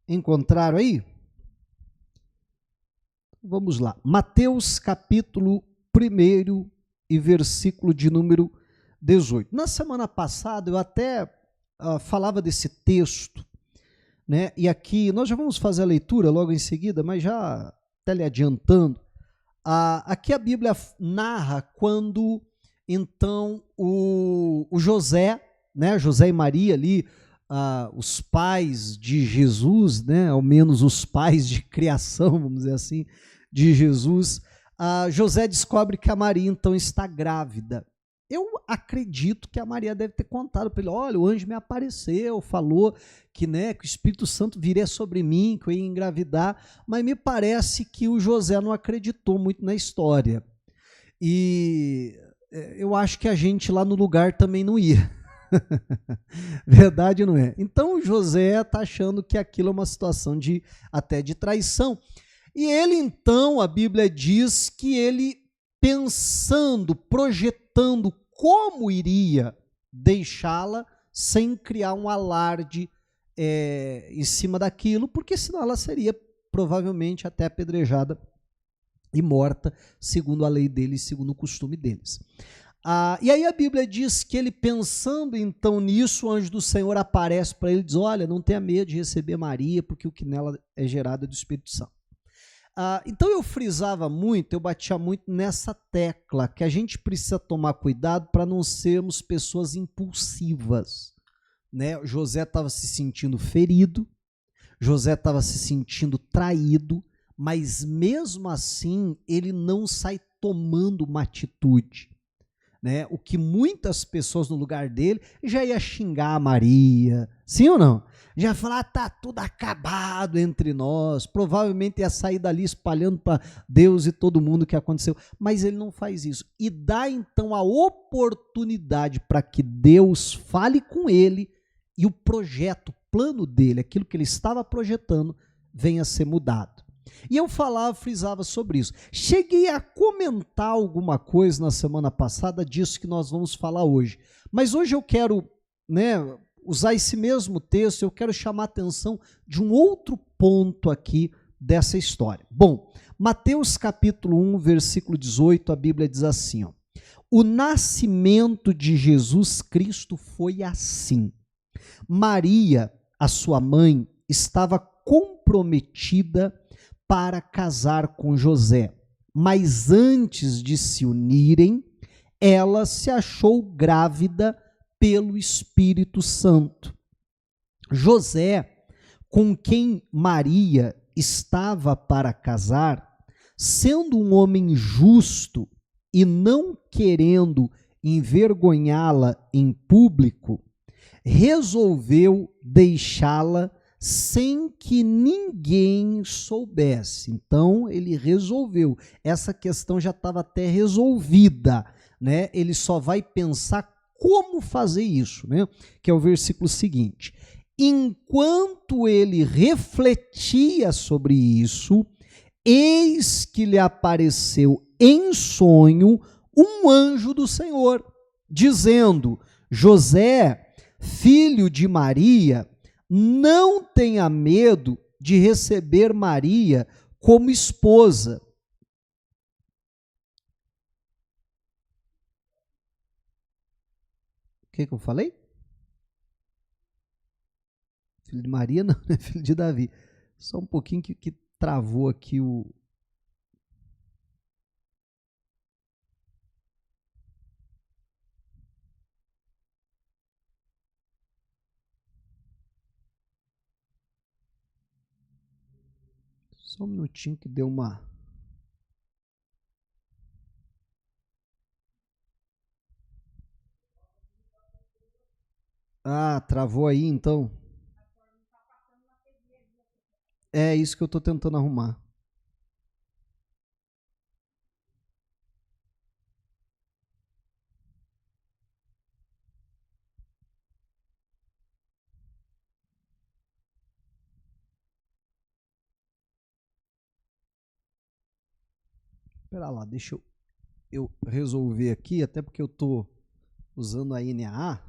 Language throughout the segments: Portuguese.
Encontraram aí? Vamos lá. Mateus capítulo 1 e versículo de número 18. Na semana passada eu até falava desse texto, né? E aqui nós já vamos fazer a leitura logo em seguida, mas já teleadiantando. Aqui a Bíblia narra quando então o José, né? José e Maria ali, os pais de Jesus, né? Ao menos os pais de criação, vamos dizer assim, de Jesus. José descobre que a Maria então está grávida. Eu acredito que a Maria deve ter contado para ele: olha, o anjo me apareceu, falou que, né, que o Espírito Santo viria sobre mim, que eu ia engravidar, mas me parece que o José não acreditou muito na história. E eu acho que a gente lá no lugar também não ia. Verdade, não é? Então o José está achando que aquilo é uma situação até de traição. E ele então, a Bíblia diz que ele, pensando, projetando como iria deixá-la sem criar um alarde em cima daquilo, porque senão ela seria provavelmente até apedrejada e morta, segundo a lei deles, segundo o costume deles. E aí a Bíblia diz que ele, pensando então nisso, o anjo do Senhor aparece para ele e diz: olha, não tenha medo de receber Maria, porque o que nela é gerado é do Espírito Santo. Então eu frisava muito, eu batia muito nessa tecla, que a gente precisa tomar cuidado para não sermos pessoas impulsivas, né? José estava se sentindo ferido, José estava se sentindo traído, mas mesmo assim ele não sai tomando uma atitude, né? O que muitas pessoas no lugar dele já ia xingar a Maria, sim ou não? Já ia falar: tá tudo acabado entre nós, provavelmente ia sair dali espalhando para Deus e todo mundo o que aconteceu, mas ele não faz isso, e dá então a oportunidade para que Deus fale com ele e o projeto, o plano dele, aquilo que ele estava projetando, venha a ser mudado. E eu frisava sobre isso. Cheguei a comentar alguma coisa na semana passada disso que nós vamos falar hoje. Mas hoje eu quero, né, usar esse mesmo texto, eu quero chamar a atenção de um outro ponto aqui dessa história. Bom, Mateus capítulo 1, versículo 18, a Bíblia diz assim: ó, o nascimento de Jesus Cristo foi assim. Maria, a sua mãe, estava comprometida para casar com José, mas antes de se unirem, ela se achou grávida pelo Espírito Santo. José, com quem Maria estava para casar, sendo um homem justo e não querendo envergonhá-la em público, resolveu deixá-la sem que ninguém soubesse. Então ele resolveu, essa questão já estava até resolvida, né? Ele só vai pensar como fazer isso, né? Que é o versículo seguinte: enquanto ele refletia sobre isso, eis que lhe apareceu em sonho um anjo do Senhor, dizendo: José, filho de Maria, não tenha medo de receber Maria como esposa. O que eu falei? Filho de Maria não, é filho de Davi. Só um pouquinho que travou aqui o... Só um minutinho que deu uma... Travou aí então. É isso que eu estou tentando arrumar. Espera lá, deixa eu resolver aqui, até porque eu estou usando a NAA.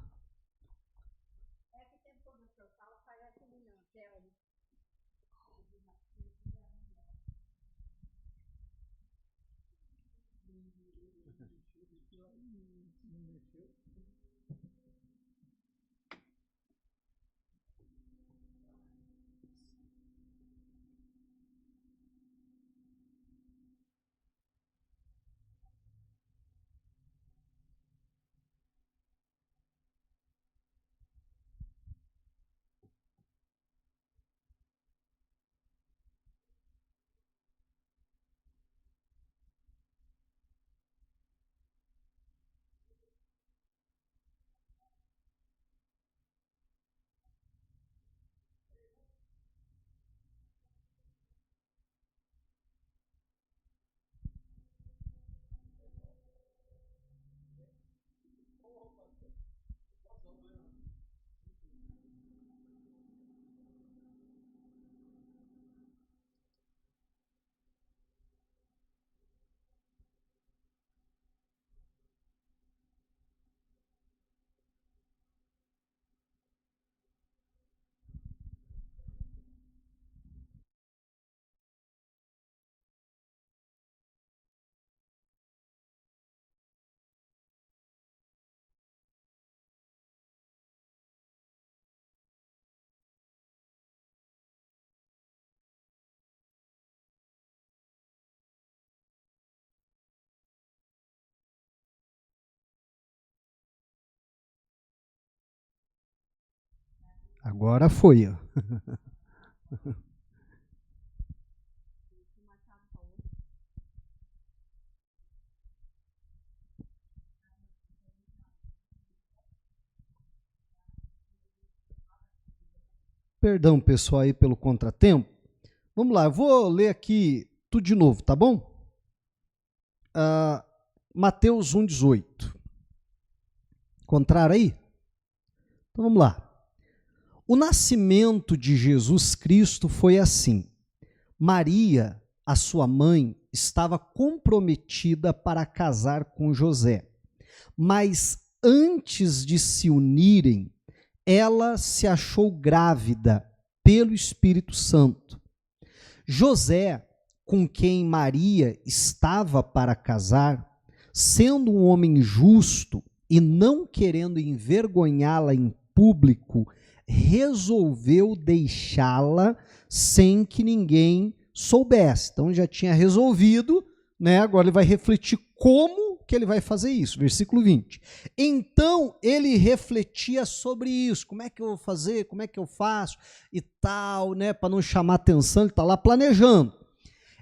Agora foi, ó. Perdão, pessoal, aí pelo contratempo. Vamos lá, eu vou ler aqui tudo de novo, tá bom? Mateus 1,18. Encontraram aí? Então vamos lá. O nascimento de Jesus Cristo foi assim. Maria, a sua mãe, estava comprometida para casar com José. Mas antes de se unirem, ela se achou grávida pelo Espírito Santo. José, com quem Maria estava para casar, sendo um homem justo e não querendo envergonhá-la em público, resolveu deixá-la sem que ninguém soubesse. Então já tinha resolvido, né? Agora ele vai refletir como que ele vai fazer isso. Versículo 20. Então ele refletia sobre isso. Como é que eu vou fazer? Como é que eu faço? E tal, né? Para não chamar atenção, ele está lá planejando.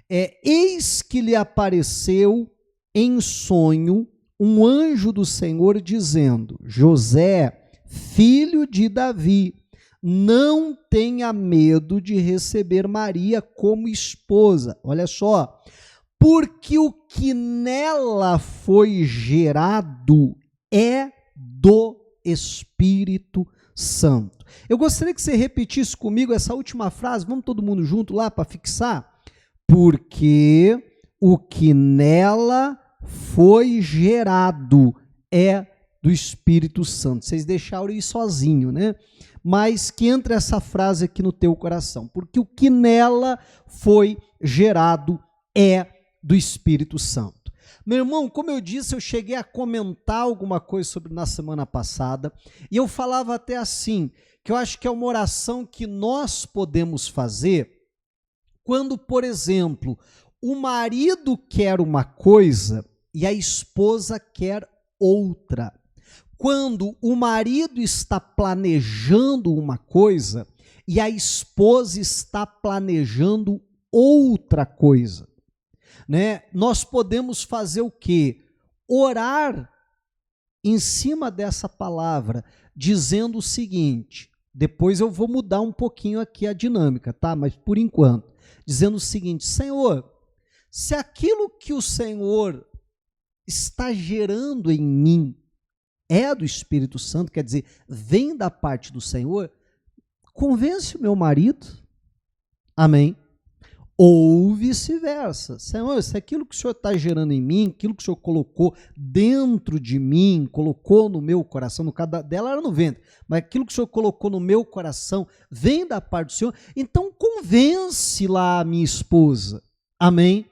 Eis que lhe apareceu em sonho um anjo do Senhor dizendo: José, filho de Davi, não tenha medo de receber Maria como esposa. Olha só, porque o que nela foi gerado é do Espírito Santo. Eu gostaria que você repetisse comigo essa última frase, vamos todo mundo junto lá para fixar? Porque o que nela foi gerado é do Espírito Santo. Vocês deixaram ir sozinho, né? Mas que entre essa frase aqui no teu coração. Porque o que nela foi gerado é do Espírito Santo. Meu irmão, como eu disse, eu cheguei a comentar alguma coisa sobre na semana passada, e eu falava até assim, que eu acho que é uma oração que nós podemos fazer quando, por exemplo, o marido quer uma coisa e a esposa quer outra. Quando o marido está planejando uma coisa e a esposa está planejando outra coisa, né? Nós podemos fazer o quê? Orar em cima dessa palavra, dizendo o seguinte, depois eu vou mudar um pouquinho aqui a dinâmica, tá? Mas por enquanto, dizendo o seguinte: Senhor, se aquilo que o Senhor está gerando em mim é do Espírito Santo, quer dizer, vem da parte do Senhor, convence o meu marido, amém? Ou vice-versa. Senhor, se aquilo que o Senhor está gerando em mim, aquilo que o Senhor colocou dentro de mim, colocou no meu coração, no caso dela era no ventre, mas aquilo que o Senhor colocou no meu coração vem da parte do Senhor, então convence lá a minha esposa, amém?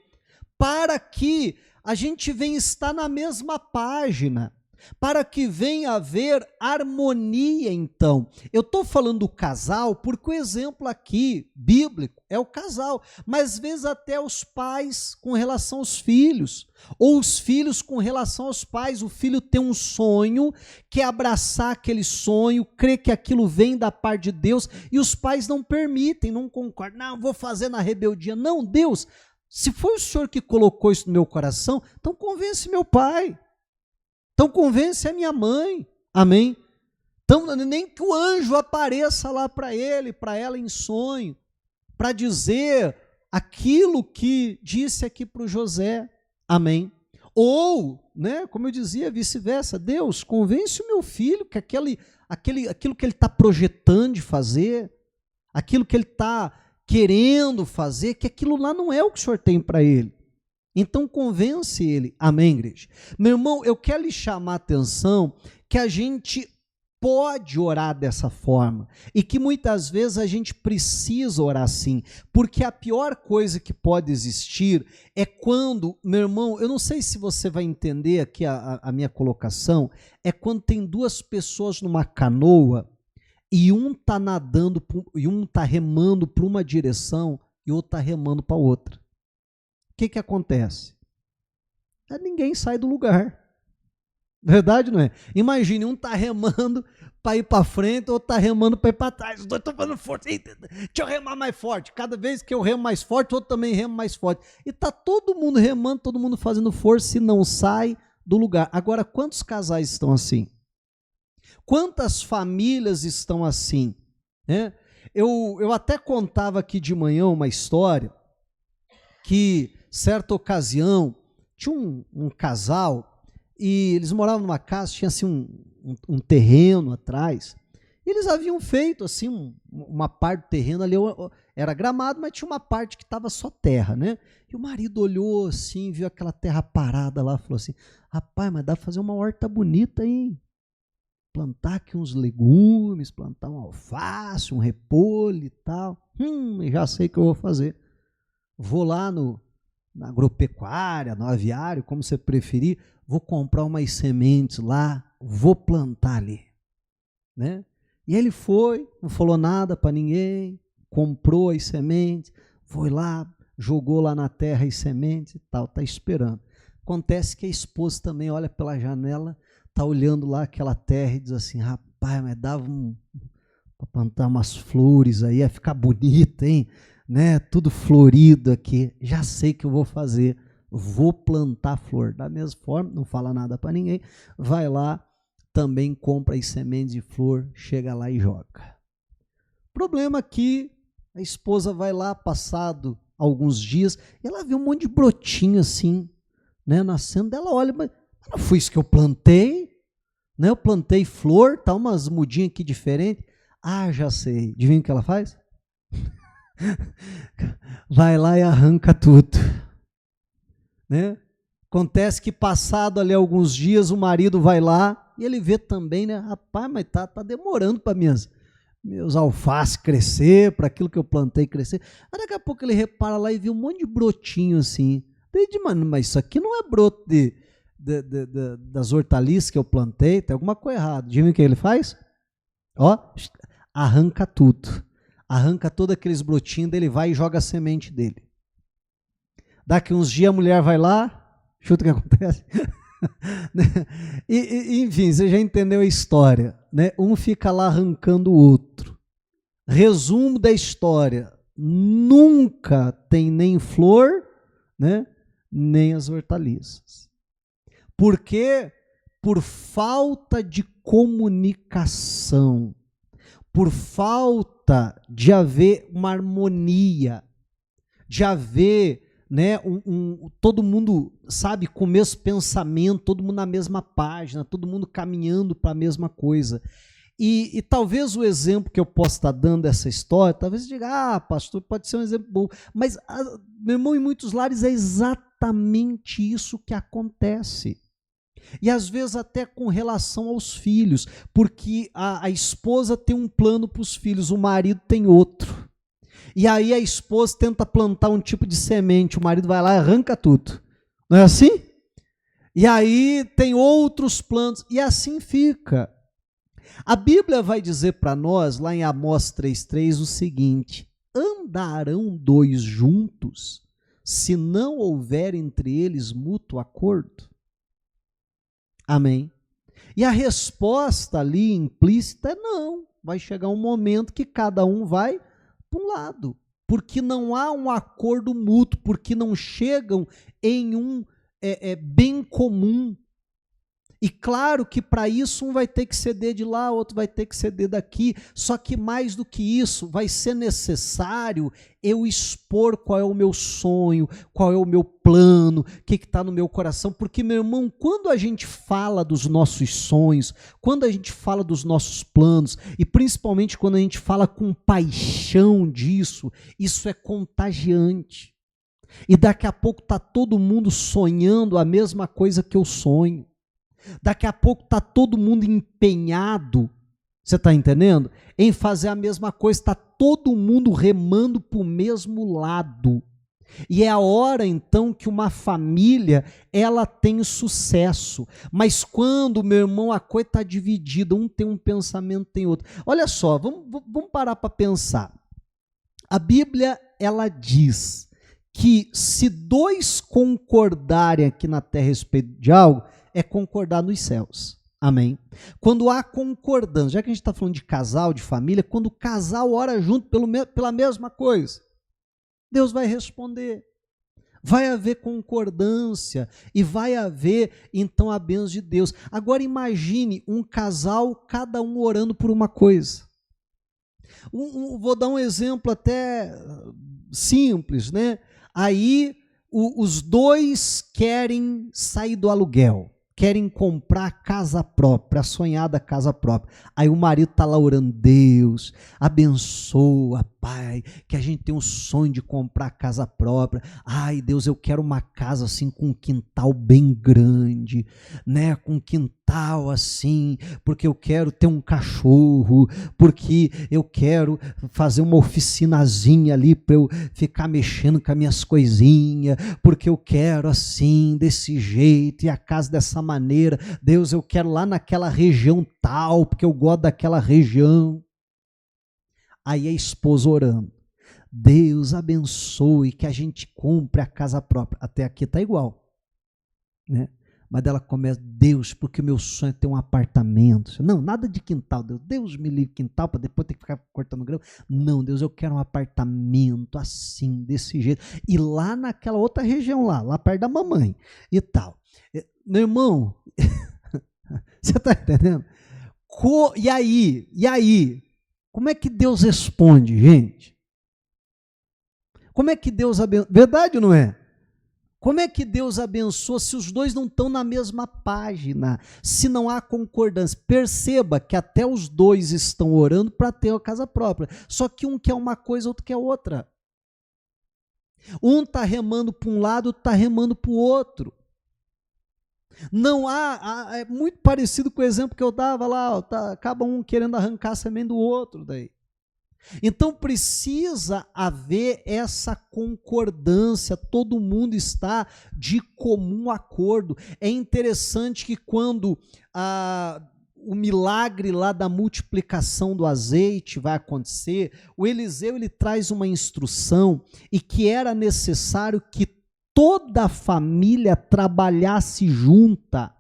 Para que a gente vem estar na mesma página, para que venha haver harmonia. Então, eu estou falando do casal, porque o exemplo aqui, bíblico, é o casal, mas às vezes até os pais com relação aos filhos, ou os filhos com relação aos pais. O filho tem um sonho, quer abraçar aquele sonho, crê que aquilo vem da parte de Deus, e os pais não permitem, não concordam, não, vou fazer na rebeldia. Não, Deus, se foi o Senhor que colocou isso no meu coração, então convence meu pai. Então convence a minha mãe, amém? Então nem que o anjo apareça lá para ele, para ela em sonho, para dizer aquilo que disse aqui para o José, amém? Ou, né, como eu dizia, vice-versa, Deus, convence o meu filho que aquilo que ele está projetando de fazer, aquilo que ele está querendo fazer, que aquilo lá não é o que o Senhor tem para ele. Então convence ele, amém, igreja? Meu irmão, eu quero lhe chamar a atenção que a gente pode orar dessa forma, e que muitas vezes a gente precisa orar assim, porque a pior coisa que pode existir é quando, meu irmão, eu não sei se você vai entender aqui a minha colocação, é quando tem duas pessoas numa canoa, e um está nadando, e um está remando para uma direção, e o outro está remando para outra. O que acontece? Ninguém sai do lugar. Verdade, não é? Imagine, um está remando para ir para frente, outro está remando para ir para trás. Os dois estão fazendo força. Deixa eu remar mais forte. Cada vez que eu remo mais forte, o outro também rema mais forte. E está todo mundo remando, todo mundo fazendo força e não sai do lugar. Agora, quantos casais estão assim? Quantas famílias estão assim? Eu até contava aqui de manhã uma história que, certa ocasião, tinha um casal, e eles moravam numa casa, tinha assim um terreno atrás, e eles haviam feito assim uma parte do terreno ali, era gramado, mas tinha uma parte que estava só terra, né? E o marido olhou assim, viu aquela terra parada lá, falou assim, rapaz, mas dá para fazer uma horta bonita, hein? Plantar aqui uns legumes, plantar um alface, um repolho e tal, já sei o que eu vou fazer. Vou lá na agropecuária, no aviário, como você preferir, vou comprar umas sementes lá, vou plantar ali, né? E ele foi, não falou nada para ninguém, comprou as sementes, foi lá, jogou lá na terra as sementes e tal, está esperando. Acontece que a esposa também olha pela janela, está olhando lá aquela terra e diz assim, rapaz, mas dava para plantar umas flores aí, ia ficar bonito, hein? Né, tudo florido aqui, já sei que eu vou fazer, vou plantar flor. Da mesma forma, não fala nada para ninguém, vai lá, também compra as sementes de flor, chega lá e joga. Problema que a esposa vai lá, passado alguns dias, ela vê um monte de brotinho assim, né, nascendo, ela olha, mas não foi isso que eu plantei, né, eu plantei flor, tá umas mudinhas aqui diferentes, já sei, adivinha o que ela faz? Vai lá e arranca tudo, né? Acontece que passado ali alguns dias o marido vai lá e ele vê também, né? Rapaz, mas tá demorando para meus alfaces crescer, para aquilo que eu plantei crescer. Aí daqui a pouco ele repara lá e vê um monte de brotinho assim. Mano, mas isso aqui não é broto das hortaliças que eu plantei, tem alguma coisa errada. Diga o que ele faz? Arranca tudo. Arranca todos aqueles brotinhos dele, vai e joga a semente dele. Daqui uns dias a mulher vai lá, chuta o que acontece. Enfim, você já entendeu a história, né? Um fica lá arrancando o outro. Resumo da história, nunca tem nem flor, né? Nem as hortaliças. Por quê? Por falta de comunicação. Por falta de haver uma harmonia, de haver, né, todo mundo, sabe, com o mesmo pensamento, todo mundo na mesma página, todo mundo caminhando para a mesma coisa. E talvez o exemplo que eu possa estar dando dessa história, talvez diga, pastor, pode ser um exemplo bom, mas, meu irmão, em muitos lares é exatamente isso que acontece. E às vezes até com relação aos filhos, porque a esposa tem um plano para os filhos, o marido tem outro. E aí a esposa tenta plantar um tipo de semente, o marido vai lá e arranca tudo. Não é assim? E aí tem outros planos, e assim fica. A Bíblia vai dizer para nós, lá em Amós 3,3, o seguinte: andarão dois juntos, se não houver entre eles mútuo acordo? Amém? E a resposta ali implícita é não. Vai chegar um momento que cada um vai para um lado, porque não há um acordo mútuo, porque não chegam em um bem comum. E claro que para isso um vai ter que ceder de lá, outro vai ter que ceder daqui, só que mais do que isso, vai ser necessário eu expor qual é o meu sonho, qual é o meu plano, o que está no meu coração, porque, meu irmão, quando a gente fala dos nossos sonhos, quando a gente fala dos nossos planos, e principalmente quando a gente fala com paixão disso, isso é contagiante. E daqui a pouco está todo mundo sonhando a mesma coisa que eu sonho. Daqui a pouco está todo mundo empenhado, você está entendendo? Em fazer a mesma coisa, está todo mundo remando para o mesmo lado. E é a hora, então, que uma família, ela tem sucesso. Mas quando, meu irmão, a coisa está dividida, um tem um pensamento, tem outro. Olha só, vamos parar para pensar. A Bíblia, ela diz que se dois concordarem aqui na terra a respeito de algo, é concordar nos céus. Amém? Quando há concordância, já que a gente está falando de casal, de família, quando o casal ora junto pela mesma coisa, Deus vai responder. Vai haver concordância e vai haver, então, a bênção de Deus. Agora imagine um casal, cada um orando por uma coisa. Vou dar um exemplo até simples, né? Aí os dois querem sair do aluguel, querem comprar casa própria, a sonhada casa própria. Aí o marido está lá orando: Deus, abençoa, Pai, que a gente tem um sonho de comprar casa própria. Ai, Deus, eu quero uma casa assim com um quintal bem grande, né? Com um quintal assim, porque eu quero ter um cachorro, porque eu quero fazer uma oficinazinha ali para eu ficar mexendo com as minhas coisinhas, porque eu quero assim, desse jeito, e a casa dessa maneira. Deus, eu quero lá naquela região tal, porque eu gosto daquela região. Aí a esposa orando: Deus abençoe que a gente compre a casa própria. Até aqui está igual, né? Mas ela começa: Deus, porque meu sonho é ter um apartamento. Não, nada de quintal. Deus me livre quintal para depois ter que ficar cortando grama. Não, Deus, eu quero um apartamento assim, desse jeito. E lá naquela outra região lá perto da mamãe e tal. Meu irmão, você está entendendo? E aí? Como é que Deus responde, gente? Como é que Deus abençoa? Verdade ou não é? Como é que Deus abençoa se os dois não estão na mesma página? Se não há concordância? Perceba que até os dois estão orando para ter a casa própria. Só que um quer uma coisa, outro quer outra. Um está remando para um lado, outro está remando para o outro. Não é muito parecido com o exemplo que eu dava lá, acaba um querendo arrancar a semente do outro daí. Então precisa haver essa concordância, todo mundo está de comum acordo. É interessante que quando o milagre lá da multiplicação do azeite vai acontecer, o Eliseu ele traz uma instrução e que era necessário que toda a família trabalhasse junta,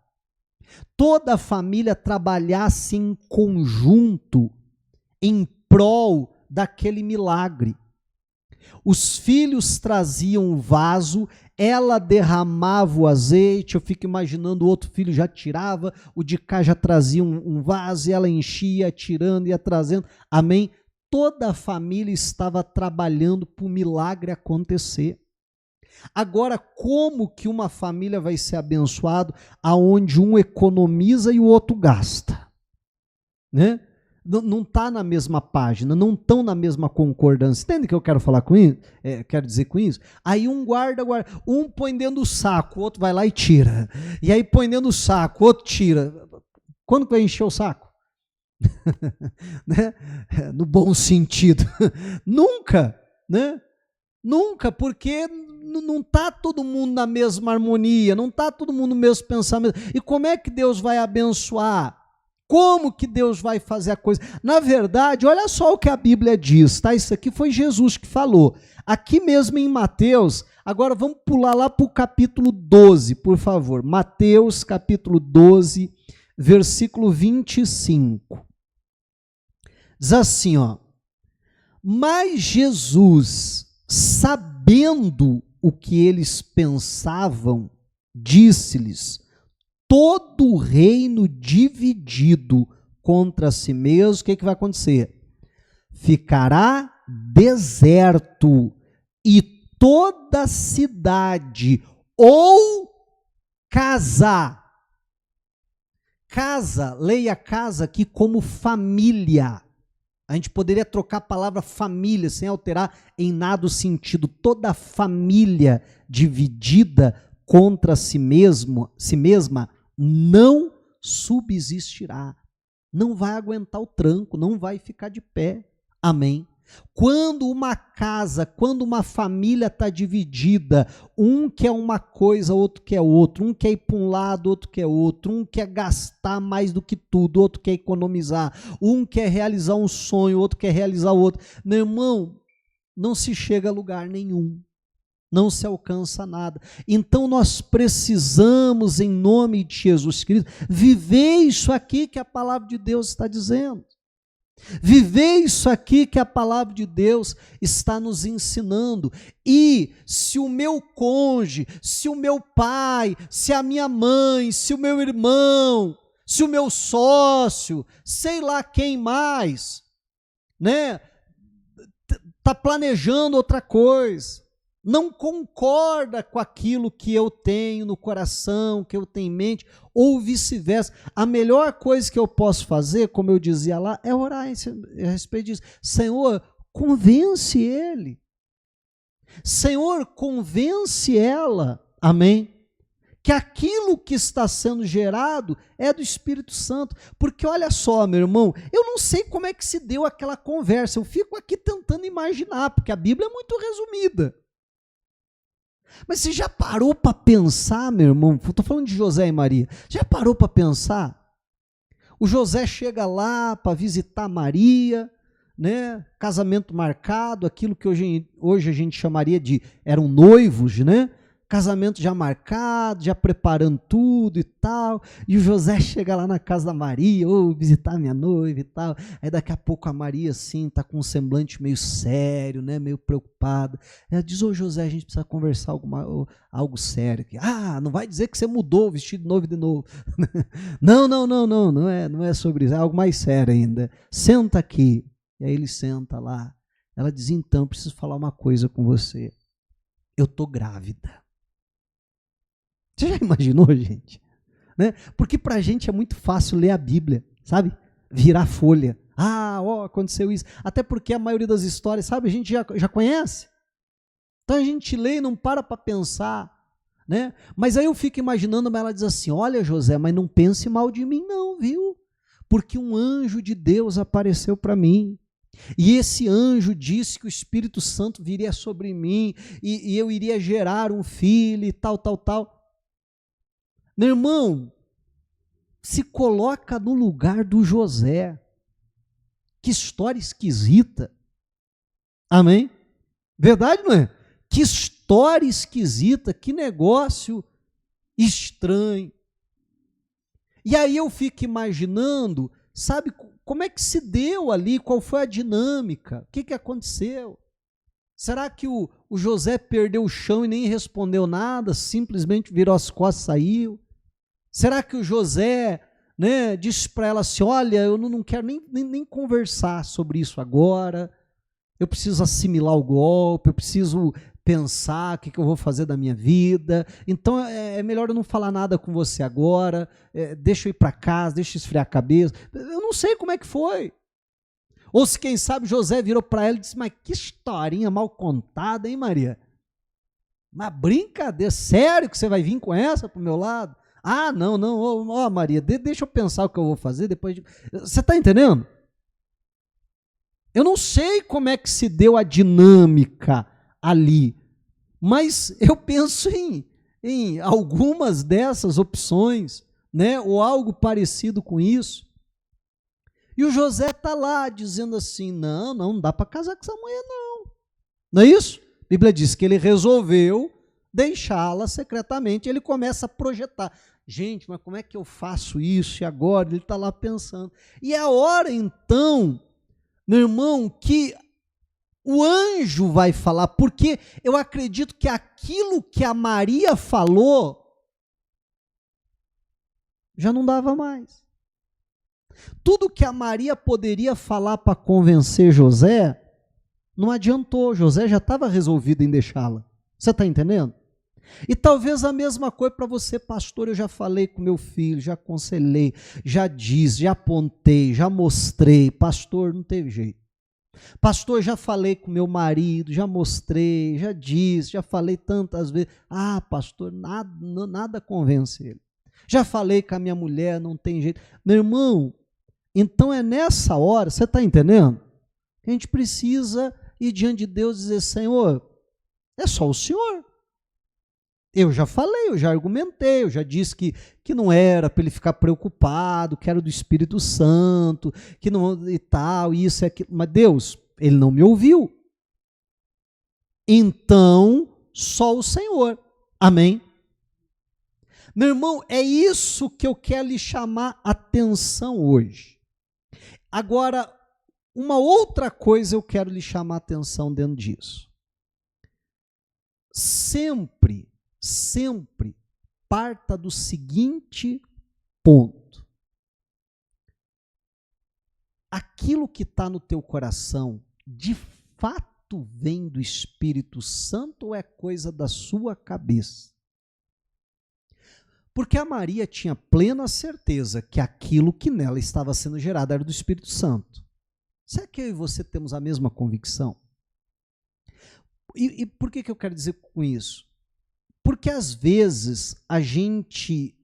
toda a família trabalhasse em conjunto, em prol daquele milagre. Os filhos traziam o vaso, ela derramava o azeite, eu fico imaginando o outro filho já tirava, o de cá já trazia um vaso, e ela enchia, tirando, ia trazendo, amém? Toda a família estava trabalhando para o milagre acontecer. Agora, como que uma família vai ser abençoada aonde um economiza e o outro gasta? Né? Não está na mesma página, não estão na mesma concordância. Entende o que eu quero falar com isso? Quero dizer com isso? Aí um guarda, um põe dentro do saco, o outro vai lá e tira. E aí põe dentro do saco, o outro tira. Quando que vai encher o saco? Né? No bom sentido. Nunca, né? Nunca, porque não está todo mundo na mesma harmonia, não está todo mundo no mesmo pensamento. E como é que Deus vai abençoar? Como que Deus vai fazer a coisa? Na verdade, olha só o que a Bíblia diz, tá? Isso aqui foi Jesus que falou. Aqui mesmo em Mateus, agora vamos pular lá para o capítulo 12, por favor. Mateus, capítulo 12, versículo 25. Diz assim, ó. Mas Jesus, sabendo o que eles pensavam, disse-lhes: todo reino dividido contra si mesmo, o que vai acontecer? Ficará deserto, e toda cidade ou casa, leia casa aqui como família. A gente poderia trocar a palavra família sem alterar em nada o sentido. Toda família dividida contra si mesma não subsistirá. Não vai aguentar o tranco, não vai ficar de pé. Amém? Quando uma casa, quando uma família está dividida, um quer uma coisa, outro quer outro, um quer ir para um lado, outro quer outro, um quer gastar mais do que tudo, outro quer economizar, um quer realizar um sonho, outro quer realizar outro. Meu irmão, não se chega a lugar nenhum, não se alcança nada. Então nós precisamos, em nome de Jesus Cristo, viver isso aqui que a palavra de Deus está dizendo. Viver isso aqui que a palavra de Deus está nos ensinando. E se o meu cônjuge, se o meu pai, se a minha mãe, se o meu irmão, se o meu sócio, sei lá quem mais, né, tá planejando outra coisa, não concorda com aquilo que eu tenho no coração, que eu tenho em mente, ou vice-versa, a melhor coisa que eu posso fazer, como eu dizia lá, é orar a respeito disso. Senhor, convence ele. Senhor, convence ela. Amém? Que aquilo que está sendo gerado é do Espírito Santo. Porque olha só, meu irmão, eu não sei como é que se deu aquela conversa, eu fico aqui tentando imaginar, porque a Bíblia é muito resumida. Mas você já parou para pensar, meu irmão? Estou falando de José e Maria. Já parou para pensar? O José chega lá para visitar Maria, né? Casamento marcado, aquilo que hoje a gente chamaria de eram noivos, né? Casamento já marcado, já preparando tudo e tal, e o José chega lá na casa da Maria, visitar minha noiva e tal, aí daqui a pouco a Maria assim, tá com um semblante meio sério, né, meio preocupada, ela diz, José, a gente precisa conversar algo sério aqui. Não vai dizer que você mudou o vestido de noivo de novo, não é sobre isso, é algo mais sério ainda, senta aqui, e aí ele senta lá, ela diz, então, preciso falar uma coisa com você, eu tô grávida. Você já imaginou, gente? Né? Porque para a gente é muito fácil ler a Bíblia, sabe? Virar folha. Aconteceu isso. Até porque a maioria das histórias, sabe, a gente já conhece. Então a gente lê e não para pensar. Né? Mas aí eu fico imaginando, mas ela diz assim, olha José, mas não pense mal de mim não, viu? Porque um anjo de Deus apareceu para mim. E esse anjo disse que o Espírito Santo viria sobre mim e eu iria gerar um filho e tal. Meu irmão, se coloca no lugar do José. Que história esquisita. Amém? Verdade, não é? Que história esquisita, que negócio estranho. E aí eu fico imaginando, sabe, como é que se deu ali, qual foi a dinâmica, o que aconteceu? Será que o José perdeu o chão e nem respondeu nada, simplesmente virou as costas e saiu? Será que o José, né, disse para ela assim, olha, eu não quero nem conversar sobre isso agora, eu preciso assimilar o golpe, eu preciso pensar o que eu vou fazer da minha vida, então é melhor eu não falar nada com você agora, deixa eu ir para casa, deixa eu esfriar a cabeça, eu não sei como é que foi. Ou se quem sabe José virou para ela e disse, mas que historinha mal contada, hein Maria? Mas brincadeira, sério que você vai vir com essa para o meu lado? Não, Maria, deixa eu pensar o que eu vou fazer depois. Você está entendendo? Eu não sei como é que se deu a dinâmica ali, Mas eu penso em algumas dessas opções, né, ou algo parecido com isso. E o José está lá dizendo assim, não dá para casar com essa mulher, não. Não é isso? A Bíblia diz que ele resolveu deixá-la secretamente, ele começa a projetar. Gente, mas como é que eu faço isso? E agora? Ele está lá pensando. E é a hora, então, meu irmão, que o anjo vai falar, porque eu acredito que aquilo que a Maria falou já não dava mais. Tudo que a Maria poderia falar para convencer José, não adiantou. José já estava resolvido em deixá-la. Você está entendendo? E talvez a mesma coisa para você, pastor. Eu já falei com meu filho, já aconselhei, já disse, já apontei, já mostrei. Pastor, não teve jeito. Pastor, já falei com meu marido, já mostrei, já disse, já falei tantas vezes. Ah, pastor, nada convence ele. Já falei com a minha mulher, não tem jeito. Meu irmão, então é nessa hora, você está entendendo? A gente precisa ir diante de Deus e dizer, Senhor, é só o Senhor. Eu já falei, eu já argumentei, eu já disse que não era para ele ficar preocupado, que era do Espírito Santo, que não e tal, isso e aquilo. Mas Deus, ele não me ouviu. Então, só o Senhor. Amém? Meu irmão, é isso que eu quero lhe chamar a atenção hoje. Agora, uma outra coisa eu quero lhe chamar a atenção dentro disso. Sempre parta do seguinte ponto. Aquilo que está no teu coração, de fato vem do Espírito Santo ou é coisa da sua cabeça? Porque a Maria tinha plena certeza que aquilo que nela estava sendo gerado era do Espírito Santo. Será que eu e você temos a mesma convicção? E por que eu quero dizer com isso? Porque às vezes a gente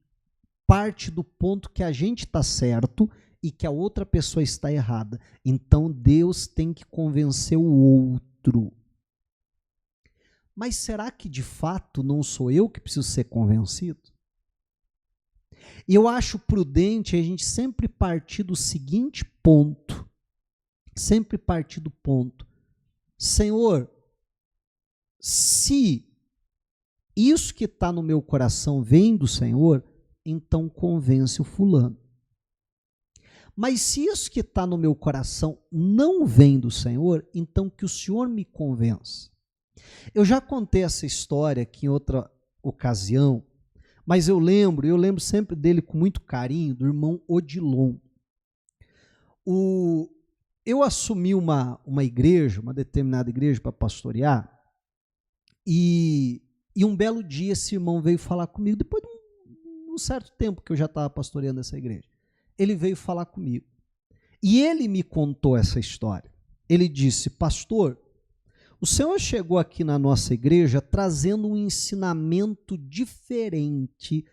parte do ponto que a gente está certo e que a outra pessoa está errada. Então Deus tem que convencer o outro. Mas será que de fato não sou eu que preciso ser convencido? E eu acho prudente a gente sempre partir do seguinte ponto. Sempre partir do ponto. Senhor, se isso que está no meu coração vem do Senhor, então convence o fulano. Mas se isso que está no meu coração não vem do Senhor, então que o Senhor me convença. Eu já contei essa história aqui em outra ocasião, mas eu lembro sempre dele com muito carinho, do irmão Odilon. Eu assumi uma igreja, uma determinada igreja para pastorear, e um belo dia esse irmão veio falar comigo, depois de um certo tempo que eu já estava pastoreando essa igreja. Ele veio falar comigo. E ele me contou essa história. Ele disse, pastor, o senhor chegou aqui na nossa igreja trazendo um ensinamento diferente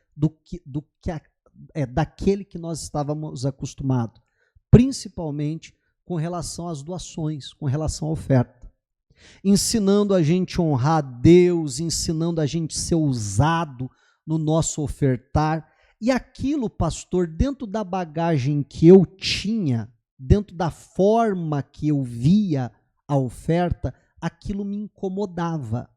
daquele que nós estávamos acostumados, principalmente com relação às doações, com relação à oferta. Ensinando a gente a honrar a Deus, ensinando a gente a ser ousado no nosso ofertar. E aquilo, pastor, dentro da bagagem que eu tinha, dentro da forma que eu via a oferta, aquilo me incomodava.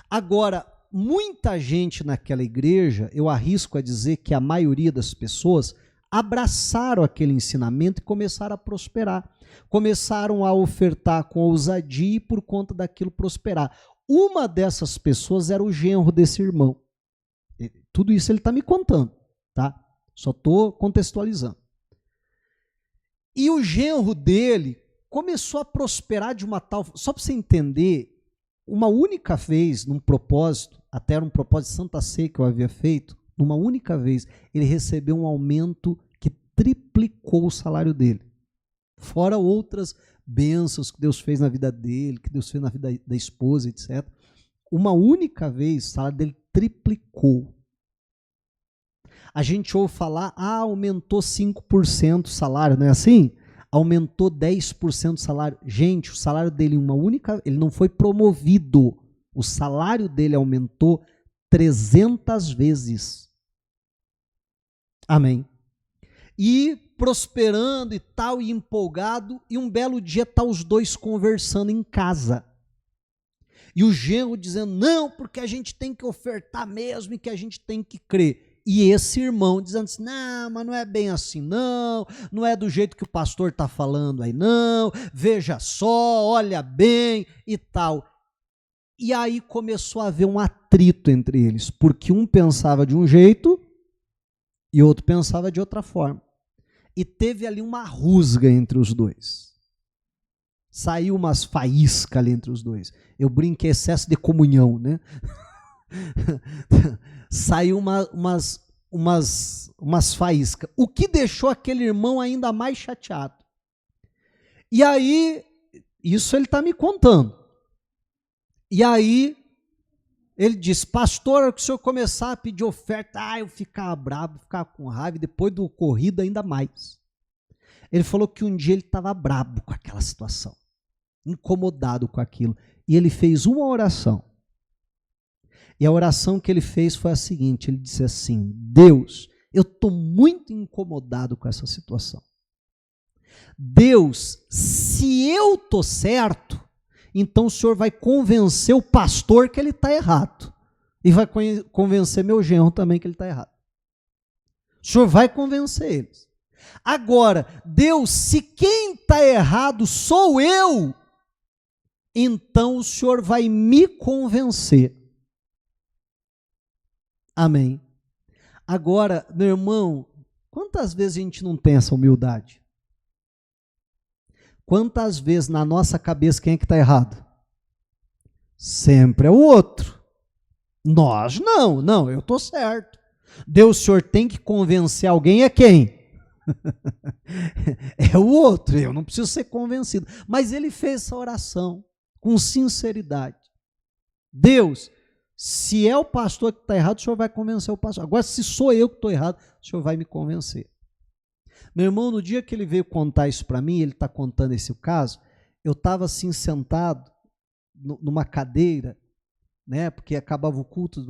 Agora, muita gente naquela igreja, eu arrisco a dizer que a maioria das pessoas abraçaram aquele ensinamento e começaram a prosperar. Começaram a ofertar com ousadia e por conta daquilo prosperar. Uma dessas pessoas era o genro desse irmão. Tudo isso ele está me contando, tá? Só estou contextualizando. E o genro dele começou a prosperar de uma tal... Só para você entender, uma única vez, num propósito, até era um propósito de Santa Ceia que eu havia feito, numa única vez, ele recebeu um aumento que triplicou o salário dele. Fora outras bênçãos que Deus fez na vida dele, que Deus fez na vida da esposa, etc. Uma única vez, o salário dele triplicou. A gente ouve falar, aumentou 5% o salário, não é assim? Aumentou 10% o salário. Gente, o salário dele, ele não foi promovido, O salário dele aumentou 300 vezes. Amém. E prosperando e tal, e empolgado, e um belo dia tá os dois conversando em casa. E o genro dizendo, não, porque a gente tem que ofertar mesmo e que a gente tem que crer. E esse irmão dizendo assim, não, mas não é bem assim não, não é do jeito que o pastor está falando aí não, veja só, olha bem e tal. E aí começou a haver um atrito entre eles, porque um pensava de um jeito e outro pensava de outra forma. E teve ali uma rusga entre os dois. Saiu umas faíscas ali entre os dois. Eu brinco que é excesso de comunhão, né? Saiu umas faíscas. O que deixou aquele irmão ainda mais chateado. E aí, isso ele está me contando. E aí, ele disse, pastor, que o senhor começar a pedir oferta, eu ficava bravo, ficava com raiva, depois do ocorrido ainda mais. Ele falou que um dia ele estava brabo com aquela situação, incomodado com aquilo, e ele fez uma oração. E a oração que ele fez foi a seguinte, ele disse assim, Deus, eu estou muito incomodado com essa situação. Deus, se eu estou certo, então o senhor vai convencer o pastor que ele está errado. E vai convencer meu genro também que ele está errado. O senhor vai convencer eles. Agora, Deus, se quem está errado sou eu, então o senhor vai me convencer. Amém. Agora, meu irmão, quantas vezes a gente não tem essa humildade? Quantas vezes na nossa cabeça quem é que está errado? Sempre é o outro. Nós não, eu estou certo. Deus, o senhor tem que convencer alguém, é quem? É o outro, eu não preciso ser convencido. Mas ele fez essa oração com sinceridade. Deus, se é o pastor que está errado, o senhor vai convencer o pastor. Agora, se sou eu que estou errado, o senhor vai me convencer. Meu irmão, no dia que ele veio contar isso para mim, ele está contando esse caso, eu estava assim sentado numa cadeira, né, porque acabava o culto,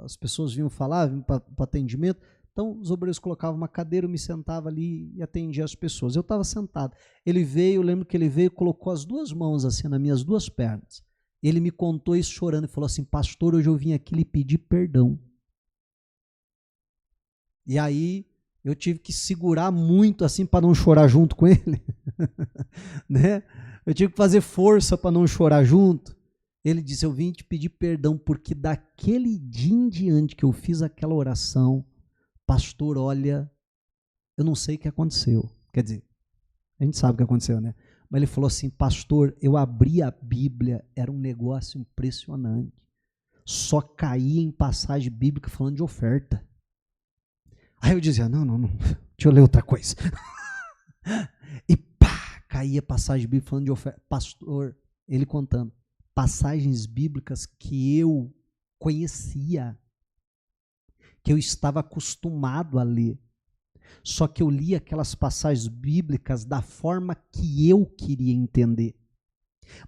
as pessoas vinham falar, vinham para atendimento, então os obreiros colocavam uma cadeira, eu me sentava ali e atendia as pessoas. Eu estava sentado. Ele veio, eu lembro que ele veio e colocou as duas mãos assim nas minhas duas pernas. Ele me contou isso chorando e falou assim, pastor, hoje eu vim aqui lhe pedir perdão. E aí eu tive que segurar muito assim para não chorar junto com ele, né? Eu tive que fazer força para não chorar junto. Ele disse, eu vim te pedir perdão porque daquele dia em diante que eu fiz aquela oração, pastor, olha, eu não sei o que aconteceu. Quer dizer, a gente sabe o que aconteceu, né? Mas ele falou assim, pastor, eu abri a Bíblia, era um negócio impressionante. Só caía em passagem bíblica falando de oferta. Aí eu dizia, não, deixa eu ler outra coisa. E pá, caía passagem bíblica falando de oferta. Pastor, ele contando, passagens bíblicas que eu conhecia, que eu estava acostumado a ler. Só que eu li aquelas passagens bíblicas da forma que eu queria entender.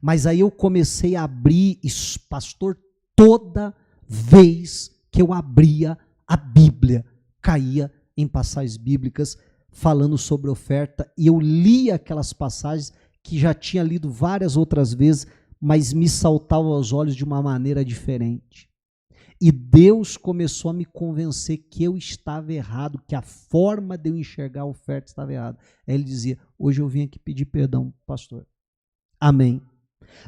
Mas aí eu comecei a abrir, pastor, toda vez que eu abria a Bíblia, caía em passagens bíblicas falando sobre oferta, e eu lia aquelas passagens que já tinha lido várias outras vezes, mas me saltavam aos olhos de uma maneira diferente. E Deus começou a me convencer que eu estava errado, que a forma de eu enxergar a oferta estava errada. Aí ele dizia, hoje eu vim aqui pedir perdão, pastor. Amém.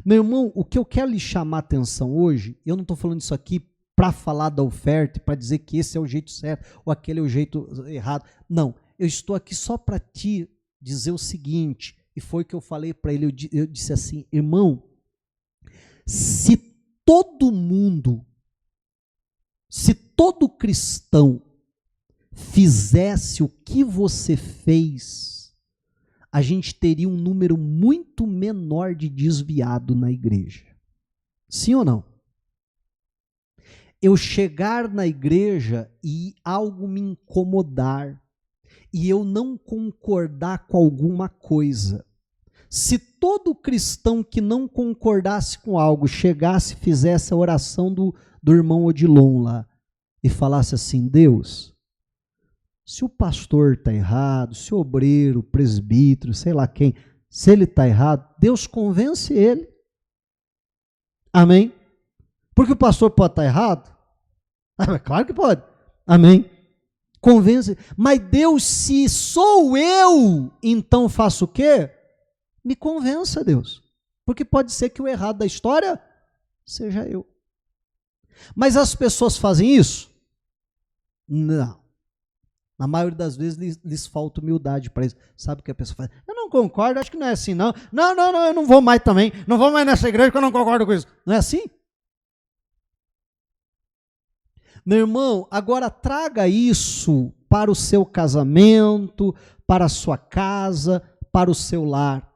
Meu irmão, o que eu quero lhe chamar a atenção hoje, eu não estou falando isso aqui para falar da oferta, para dizer que esse é o jeito certo ou aquele é o jeito errado. Não, eu estou aqui só para te dizer o seguinte, e foi o que eu falei para ele, eu disse assim, irmão, se todo cristão fizesse o que você fez, a gente teria um número muito menor de desviado na igreja. Sim ou não? Eu chegar na igreja e algo me incomodar, e eu não concordar com alguma coisa. Se todo cristão que não concordasse com algo chegasse e fizesse a oração do irmão Odilon lá e falasse assim: Deus, se o pastor está errado, se o obreiro, o presbítero, sei lá quem, se ele está errado, Deus convence ele. Amém? Porque o pastor pode estar errado? Claro que pode. Amém? Convence. Mas Deus, se sou eu, então faço o quê? Me convença, Deus. Porque pode ser que o errado da história seja eu. Mas as pessoas fazem isso? Não. Na maioria das vezes lhes falta humildade para isso. Sabe o que a pessoa faz? Eu não concordo, acho que não é assim, não. Não, eu não vou mais também. Não vou mais nessa igreja porque eu não concordo com isso. Não é assim? Meu irmão, agora traga isso para o seu casamento, para a sua casa, para o seu lar.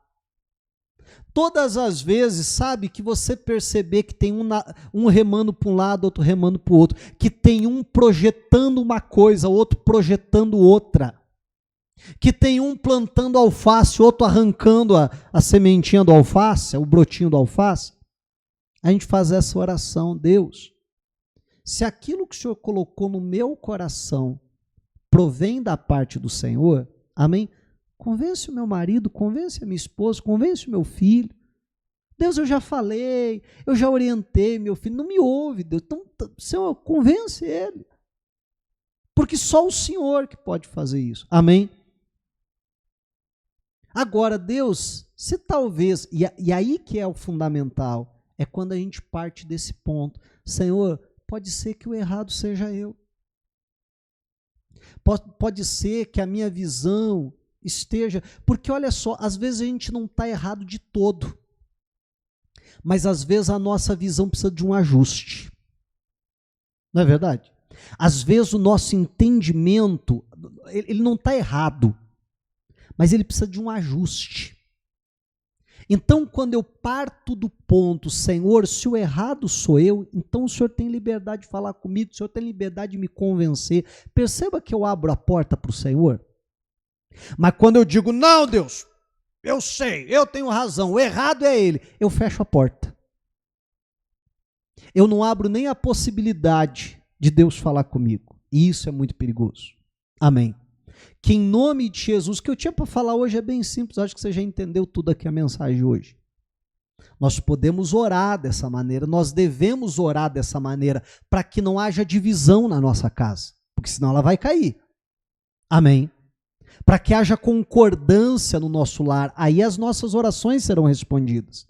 Todas as vezes, sabe, que você perceber que tem um remando para um lado, outro remando para o outro, que tem um projetando uma coisa, outro projetando outra, que tem um plantando alface, outro arrancando a sementinha do alface, o brotinho do alface, a gente faz essa oração: Deus, se aquilo que o Senhor colocou no meu coração provém da parte do Senhor, amém? Convence o meu marido, convence a minha esposa, convence o meu filho. Deus, eu já falei, eu já orientei meu filho, não me ouve, Deus. Então, Senhor, convence ele. Porque só o Senhor que pode fazer isso. Amém? Agora, Deus, se talvez, e aí que é o fundamental, é quando a gente parte desse ponto. Senhor, pode ser que o errado seja eu. Pode ser que a minha visão esteja, porque olha só, às vezes a gente não está errado de todo, mas às vezes a nossa visão precisa de um ajuste, não é verdade? Às vezes o nosso entendimento, ele não está errado, mas ele precisa de um ajuste. Então, quando eu parto do ponto, Senhor, se o errado sou eu, então o Senhor tem liberdade de falar comigo, o Senhor tem liberdade de me convencer. Perceba que eu abro a porta para o Senhor. Mas quando eu digo: não, Deus, eu sei, eu tenho razão, o errado é ele, eu fecho a porta. Eu não abro nem a possibilidade de Deus falar comigo. E isso é muito perigoso. Amém. Que em nome de Jesus, o que eu tinha para falar hoje é bem simples, acho que você já entendeu tudo aqui a mensagem de hoje. Nós podemos orar dessa maneira, nós devemos orar dessa maneira, para que não haja divisão na nossa casa, porque senão ela vai cair. Amém. Para que haja concordância no nosso lar, aí as nossas orações serão respondidas.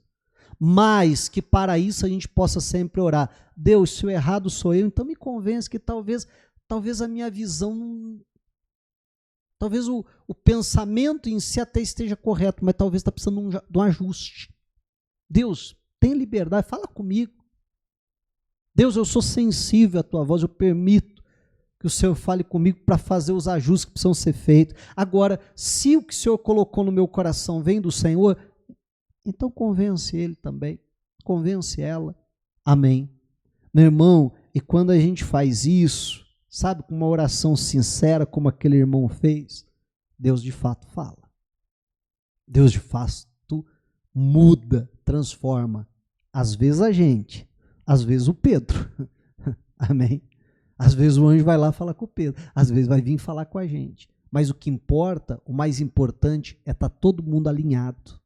Mas que para isso a gente possa sempre orar: Deus, se o errado sou eu, então me convence que talvez a minha visão, talvez o pensamento em si até esteja correto, mas talvez está precisando de um ajuste. Deus, tem liberdade, fala comigo. Deus, eu sou sensível à tua voz, eu permito que o Senhor fale comigo para fazer os ajustes que precisam ser feitos. Agora, se o que o Senhor colocou no meu coração vem do Senhor, então convence ele também, convence ela. Amém. Meu irmão, e quando a gente faz isso, sabe, com uma oração sincera, como aquele irmão fez, Deus de fato fala. Deus de fato muda, transforma. Às vezes a gente, às vezes o Pedro. Amém? Às vezes o anjo vai lá falar com o Pedro, às vezes vai vir falar com a gente. Mas o que importa, o mais importante, é estar todo mundo alinhado,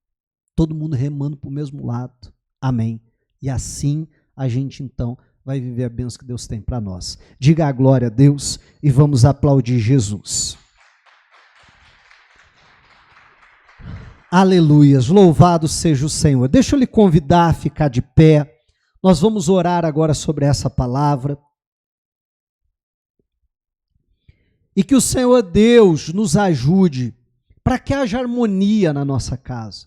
todo mundo remando para o mesmo lado. Amém? E assim a gente então vai viver a bênção que Deus tem para nós. Diga a glória a Deus e vamos aplaudir Jesus. Aleluias, louvado seja o Senhor. Deixa eu lhe convidar a ficar de pé. Nós vamos orar agora sobre essa palavra. E que o Senhor Deus nos ajude para que haja harmonia na nossa casa,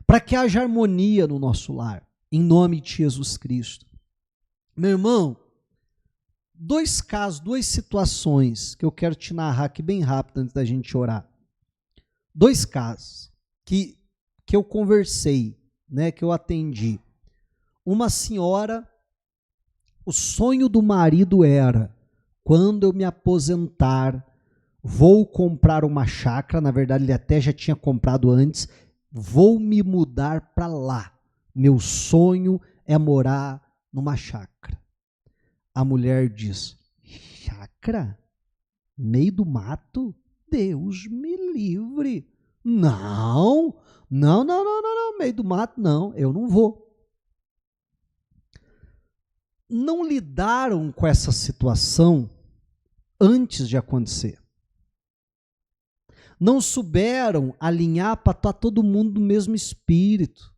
para que haja harmonia no nosso lar, em nome de Jesus Cristo. Meu irmão, dois casos, duas situações que eu quero te narrar aqui bem rápido antes da gente orar. Dois casos que eu conversei, né, que eu atendi. Uma senhora, o sonho do marido era: quando eu me aposentar, vou comprar uma chácara. Na verdade, ele até já tinha comprado antes, vou me mudar para lá. Meu sonho é morar numa chácara. A mulher diz, chácara? Meio do mato? Deus me livre. Não, meio do mato não, eu não vou. Não lidaram com essa situação antes de acontecer. Não souberam alinhar para estar todo mundo no mesmo espírito,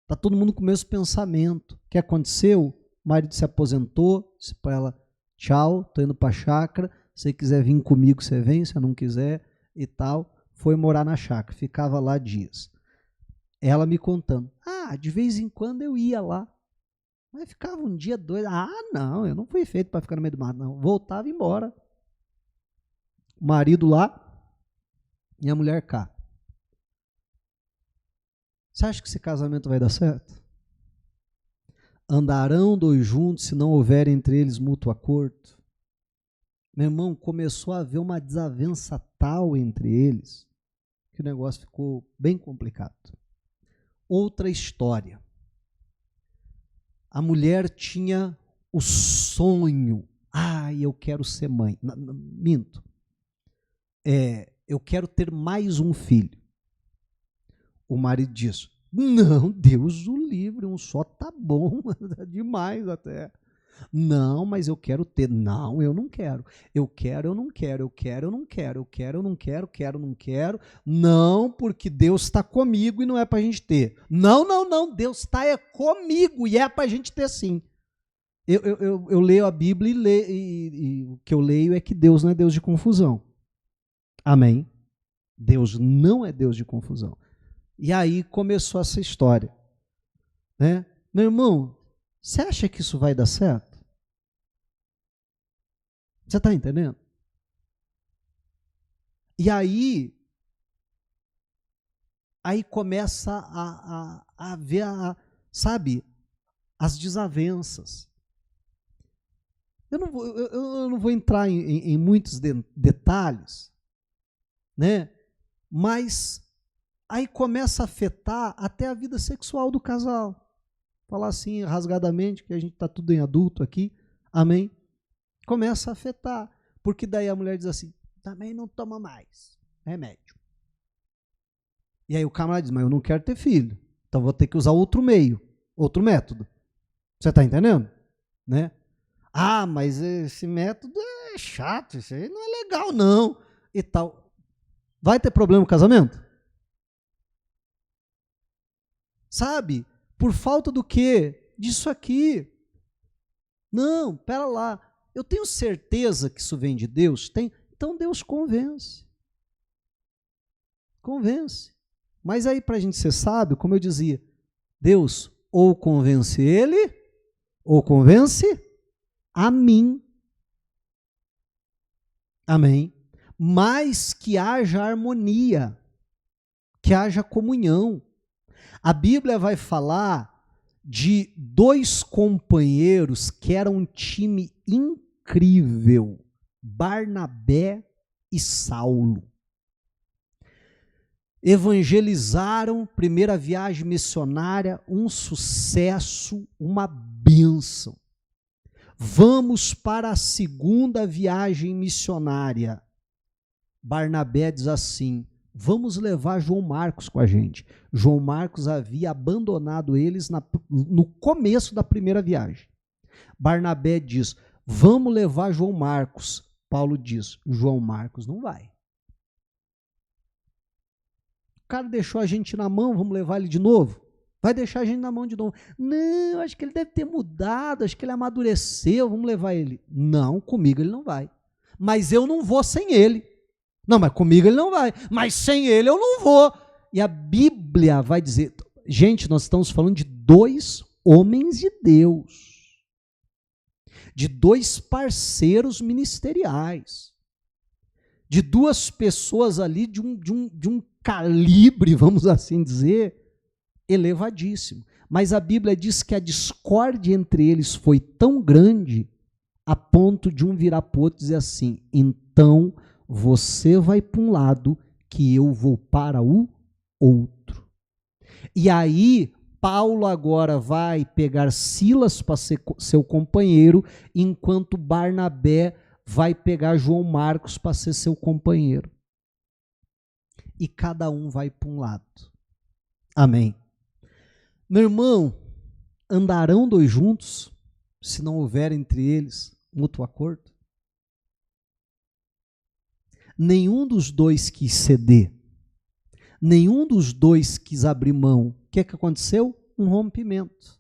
está todo mundo com o mesmo pensamento. O que aconteceu? O marido se aposentou, disse para ela, tchau, estou indo para a chácara, se você quiser vir comigo, você vem, se não quiser e tal. Foi morar na chácara, ficava lá dias. Ela me contando, de vez em quando eu ia lá, mas ficava um dia, dois, não, eu não fui feito para ficar no meio do mato, não. Voltava e embora. O marido lá e a mulher cá. Você acha que esse casamento vai dar certo? Andarão dois juntos se não houver entre eles mútuo acordo? Meu irmão, começou a haver uma desavença tal entre eles que o negócio ficou bem complicado. Outra história. A mulher tinha o sonho. Eu quero ser mãe. Minto. Eu quero ter mais um filho. O marido diz, não, Deus o livre, um só tá bom, demais até. Não, mas eu quero ter. Não, eu não quero. Eu quero, eu não quero. Eu quero, eu não quero. Eu quero, eu não quero. Quero, não quero. Não, porque Deus está comigo e não é para a gente ter. Não. Deus está comigo e é para a gente ter sim. Eu leio a Bíblia e o que eu leio é que Deus não é Deus de confusão. Amém? Deus não é Deus de confusão. E aí começou essa história. Né? Meu irmão, você acha que isso vai dar certo? Você está entendendo? E aí começa a haver, sabe, as desavenças. Eu não vou entrar em muitos detalhes, né? Mas aí começa a afetar até a vida sexual do casal. Falar assim, rasgadamente, que a gente está tudo em adulto aqui, amém? Começa a afetar, porque daí a mulher diz assim, também não toma mais remédio. E aí o camarada diz, mas eu não quero ter filho, então vou ter que usar outro meio, outro método. Você está entendendo? Né? Mas esse método é chato, isso aí não é legal não, e tal. Vai ter problema no casamento? Sabe? Por falta do quê? Disso aqui. Não, pera lá. Eu tenho certeza que isso vem de Deus? Tem. Então Deus convence. Convence. Mas aí para a gente ser sábio, como eu dizia, Deus ou convence ele, ou convence a mim. Amém? Mas que haja harmonia, que haja comunhão. A Bíblia vai falar de dois companheiros que eram um time incrível, Barnabé e Saulo. Evangelizaram, primeira viagem missionária, um sucesso, uma bênção. Vamos para a segunda viagem missionária. Barnabé diz assim, vamos levar João Marcos com a gente. João Marcos havia abandonado eles no começo da primeira viagem. Barnabé diz, vamos levar João Marcos. Paulo diz, João Marcos não vai. O cara deixou a gente na mão, vamos levar ele de novo? Vai deixar a gente na mão de novo. Não, acho que ele deve ter mudado, acho que ele amadureceu, vamos levar ele. Não, comigo ele não vai. Mas eu não vou sem ele. Não, mas comigo ele não vai. Mas sem ele eu não vou. E a Bíblia vai dizer, gente, nós estamos falando de dois homens de Deus. De dois parceiros ministeriais. De duas pessoas ali de um calibre, vamos assim dizer, elevadíssimo. Mas a Bíblia diz que a discórdia entre eles foi tão grande a ponto de um virar para o outro e dizer assim, então você vai para um lado que eu vou para o outro. E aí, Paulo agora vai pegar Silas para ser seu companheiro, enquanto Barnabé vai pegar João Marcos para ser seu companheiro. E cada um vai para um lado. Amém. Meu irmão, andarão dois juntos, se não houver entre eles mútuo acordo? Nenhum dos dois quis ceder. Nenhum dos dois quis abrir mão. O que aconteceu? Um rompimento.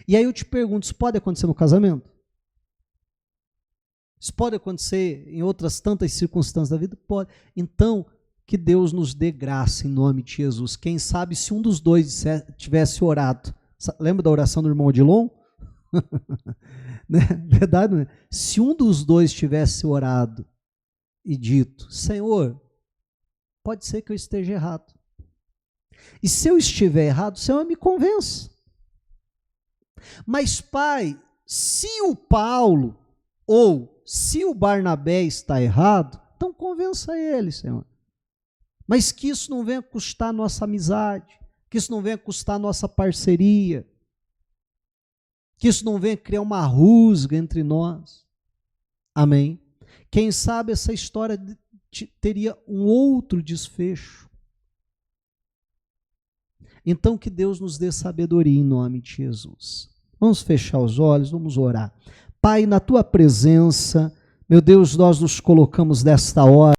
E aí eu te pergunto, isso pode acontecer no casamento? Isso pode acontecer em outras tantas circunstâncias da vida? Pode. Então, que Deus nos dê graça em nome de Jesus. Quem sabe se um dos dois tivesse orado. Lembra da oração do irmão Odilon? Né? Verdade, não é? Se um dos dois tivesse orado e dito, Senhor, pode ser que eu esteja errado. E se eu estiver errado, o Senhor me convença. Mas, Pai, se o Paulo ou se o Barnabé está errado, então convença ele, Senhor. Mas que isso não venha custar nossa amizade, que isso não venha custar nossa parceria, que isso não venha criar uma rusga entre nós. Amém? Quem sabe essa história teria um outro desfecho. Então que Deus nos dê sabedoria em nome de Jesus. Vamos fechar os olhos, vamos orar. Pai, na tua presença, meu Deus, nós nos colocamos nesta hora